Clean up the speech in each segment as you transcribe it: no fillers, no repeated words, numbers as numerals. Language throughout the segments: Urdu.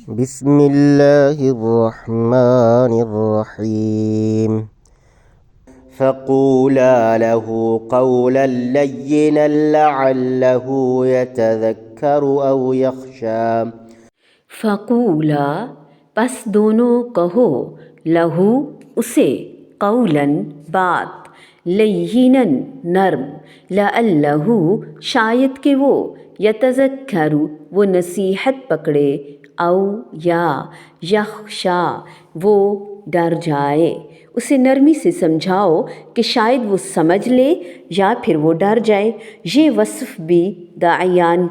بسم اللہ الرحمن الرحیم فقولا له قولا لینا لعله يتذکر او یخشی فقولا پس دونوں کہو لہو اسے قولاً بات لینا نرم لعلہ شاید کہ وہ یتذکر وہ نصیحت پکڑے او یا یخشا وہ ڈر جائے۔ اسے نرمی سے سمجھاؤ کہ شاید وہ سمجھ لے یا پھر وہ ڈر جائے۔ یہ وصف بھی داعیان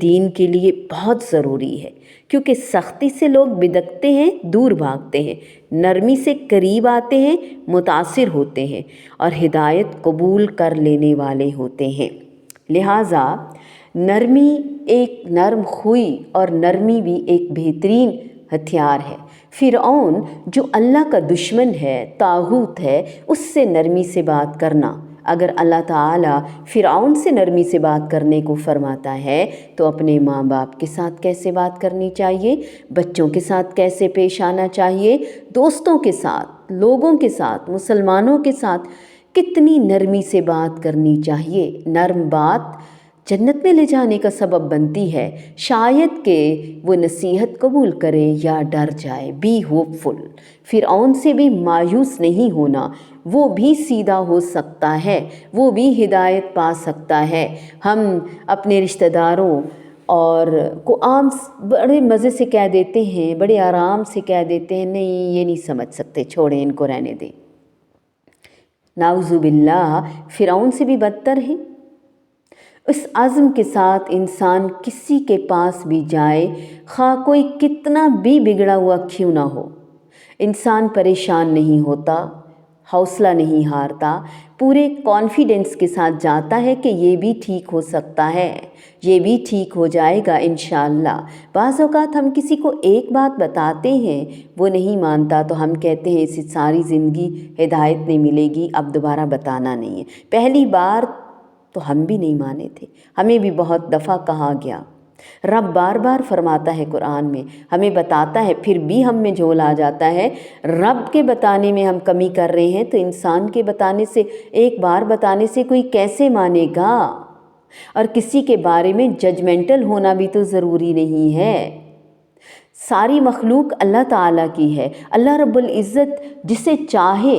دین کے لیے بہت ضروری ہے، کیونکہ سختی سے لوگ بدکتے ہیں، دور بھاگتے ہیں، نرمی سے قریب آتے ہیں، متاثر ہوتے ہیں اور ہدایت قبول کر لینے والے ہوتے ہیں۔ لہٰذا نرمی ایک نرم خوئی اور نرمی بھی ایک بہترین ہتھیار ہے۔ فرعون جو اللہ کا دشمن ہے، طاغوت ہے، اس سے نرمی سے بات کرنا، اگر اللہ تعالیٰ فرعون سے نرمی سے بات کرنے کو فرماتا ہے تو اپنے ماں باپ کے ساتھ کیسے بات کرنی چاہیے، بچوں کے ساتھ کیسے پیش آنا چاہیے، دوستوں کے ساتھ، لوگوں کے ساتھ، مسلمانوں کے ساتھ کتنی نرمی سے بات کرنی چاہیے۔ نرم بات جنت میں لے جانے کا سبب بنتی ہے۔ شاید کہ وہ نصیحت قبول کرے یا ڈر جائے۔ بی ہوپ فل، فرعون سے بھی مایوس نہیں ہونا، وہ بھی سیدھا ہو سکتا ہے، وہ بھی ہدایت پا سکتا ہے۔ ہم اپنے رشتہ داروں اور کو عام بڑے مزے سے کہہ دیتے ہیں، بڑے آرام سے کہہ دیتے ہیں، نہیں یہ نہیں سمجھ سکتے، چھوڑیں ان کو رہنے دیں۔ نعوذ باللہ فرعون سے بھی بدتر ہیں۔ اس عزم کے ساتھ انسان کسی کے پاس بھی جائے، خواہ کوئی کتنا بھی بگڑا ہوا کیوں نہ ہو، انسان پریشان نہیں ہوتا، حوصلہ نہیں ہارتا، پورے کانفیڈنس کے ساتھ جاتا ہے کہ یہ بھی ٹھیک ہو سکتا ہے، یہ بھی ٹھیک ہو جائے گا انشاءاللہ۔ بعض اوقات ہم کسی کو ایک بات بتاتے ہیں، وہ نہیں مانتا تو ہم کہتے ہیں اسے ساری زندگی ہدایت نہیں ملے گی، اب دوبارہ بتانا نہیں ہے۔ پہلی بار تو ہم بھی نہیں مانے تھے، ہمیں بھی بہت دفعہ کہا گیا۔ رب بار بار فرماتا ہے قرآن میں، ہمیں بتاتا ہے، پھر بھی ہم میں جھول آ جاتا ہے۔ رب کے بتانے میں ہم کمی کر رہے ہیں تو انسان کے بتانے سے، ایک بار بتانے سے کوئی کیسے مانے گا؟ اور کسی کے بارے میں ججمنٹل ہونا بھی تو ضروری نہیں ہے۔ ساری مخلوق اللہ تعالیٰ کی ہے۔ اللہ رب العزت جسے چاہے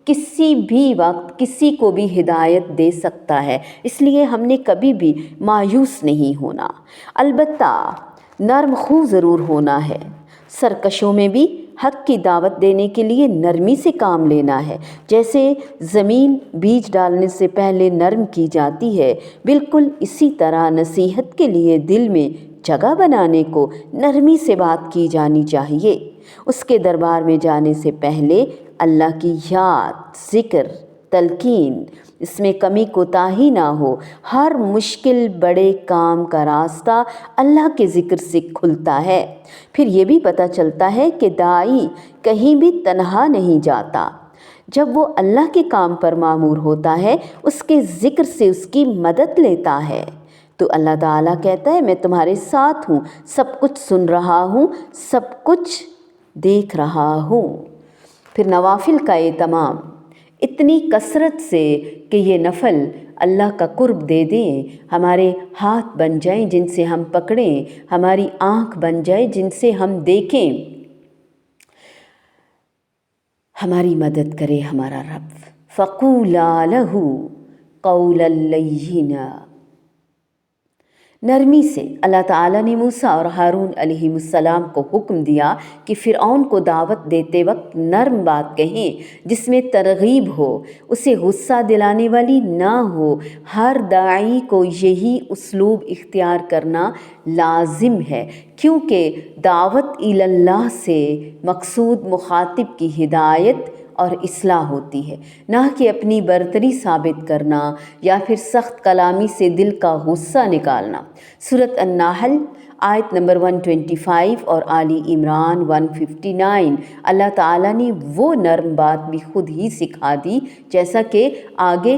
کسی بھی وقت کسی کو بھی ہدایت دے سکتا ہے، اس لیے ہم نے کبھی بھی مایوس نہیں ہونا، البتہ نرم خو ضرور ہونا ہے۔ سرکشوں میں بھی حق کی دعوت دینے کے لیے نرمی سے کام لینا ہے۔ جیسے زمین بیج ڈالنے سے پہلے نرم کی جاتی ہے، بالکل اسی طرح نصیحت کے لیے دل میں جگہ بنانے کو نرمی سے بات کی جانی چاہیے۔ اس کے دربار میں جانے سے پہلے اللہ کی یاد، ذکر، تلقین، اس میں کمی کوتاہی نہ ہو۔ ہر مشکل بڑے کام کا راستہ اللہ کے ذکر سے کھلتا ہے۔ پھر یہ بھی پتہ چلتا ہے کہ داعی کہیں بھی تنہا نہیں جاتا۔ جب وہ اللہ کے کام پر مامور ہوتا ہے، اس کے ذکر سے اس کی مدد لیتا ہے، تو اللہ تعالیٰ کہتا ہے میں تمہارے ساتھ ہوں، سب کچھ سن رہا ہوں، سب کچھ دیکھ رہا ہوں۔ پھر نوافل کا اہتمام اتنی کثرت سے کہ یہ نفل اللہ کا قرب دے دیں، ہمارے ہاتھ بن جائیں جن سے ہم پکڑیں، ہماری آنکھ بن جائے جن سے ہم دیکھیں، ہماری مدد کرے ہمارا رب۔ فقولا لہ قولا لینا، نرمی سے اللہ تعالیٰ نے موسیٰ اور ہارون علیہ السلام کو حکم دیا کہ فرعون کو دعوت دیتے وقت نرم بات کہیں جس میں ترغیب ہو، اسے غصہ دلانے والی نہ ہو۔ ہر داعی کو یہی اسلوب اختیار کرنا لازم ہے، کیونکہ دعوت اللہ سے مقصود مخاطب کی ہدایت اور اصلاح ہوتی ہے، نہ کہ اپنی برتری ثابت کرنا یا پھر سخت کلامی سے دل کا غصہ نکالنا۔ سورۃ النحل آیت نمبر 125 اور آل عمران 159، اللہ تعالیٰ نے وہ نرم بات بھی خود ہی سکھا دی، جیسا کہ آگے